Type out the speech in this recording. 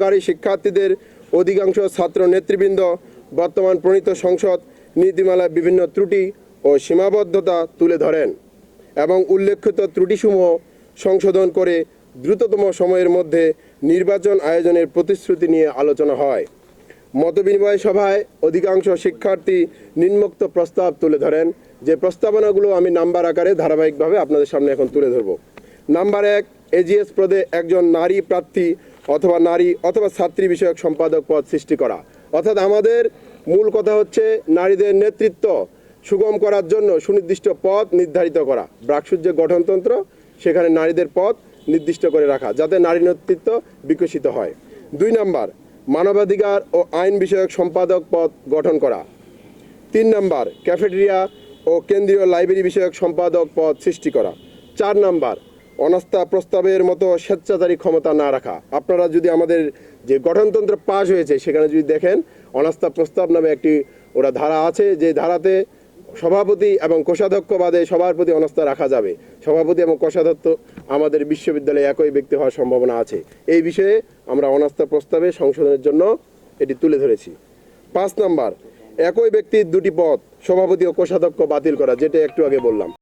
সরকারি শিক্ষার্থীদের অধিকাংশ ছাত্র নেতৃবৃন্দ বর্তমান প্রণীত সংসদ নীতিমালায় বিভিন্ন ত্রুটি ও সীমাবদ্ধতা তুলে ধরেন এবং উল্লেখিত ত্রুটিসমূহ সংশোধন করে দ্রুততম সময়ের মধ্যে নির্বাচন আয়োজনের প্রতিশ্রুতি নিয়ে আলোচনা হয়। মতবিনিময় সভায় অধিকাংশ শিক্ষার্থী নিম্নোক্ত প্রস্তাব তুলে ধরেন, যে প্রস্তাবনাগুলো আমি নাম্বার আকারে ধারাবাহিকভাবে আপনাদের সামনে এখন তুলে ধরব। নাম্বার 1, এজিএস পদে একজন নারী প্রার্থী অথবা ছাত্রী বিষয়ক সম্পাদক পদ সৃষ্টি করা। অর্থাৎ আমাদের মূল কথা হচ্ছে নারীদের নেতৃত্ব সুগম করার জন্য সুনির্দিষ্ট পদ নির্ধারিত করা। ব্রাকসুর যে গঠনতন্ত্র, সেখানে নারীদের পদ নির্দিষ্ট করে রাখা, যাতে নারী নেতৃত্ব বিকশিত হয়। 2 নাম্বার, মানবাধিকার ও আইন বিষয়ক সম্পাদক পদ গঠন করা। 3 নাম্বার, ক্যাফেটেরিয়া ও কেন্দ্রীয় লাইব্রেরি বিষয়ক সম্পাদক পদ সৃষ্টি করা। 4 নাম্বার, অনাস্থা প্রস্তাবের মতো স্বেচ্ছাচারী ক্ষমতা না রাখা। আপনারা যদি আমাদের যে গঠনতন্ত্র পাশ হয়েছে সেখানে যদি দেখেন, অনাস্থা প্রস্তাব নামে একটি ধারা আছে, যে ধারাতে সভাপতি এবং কোষাধ্যক্ষ বাদে সবার প্রতি অনাস্থা রাখা যাবে। সভাপতি এবং কোষাধ্যক্ষ আমাদের বিশ্ববিদ্যালয়ে একই ব্যক্তি হওয়ার সম্ভাবনা আছে। এই বিষয়ে আমরা অনাস্থা প্রস্তাবে সংশোধনের জন্য এটি তুলে ধরেছি। 5 নাম্বার, একই ব্যক্তির 2টি পদ সভাপতি ও কোষাধ্যক্ষ বাতিল করা, যেটা একটু আগে বললাম।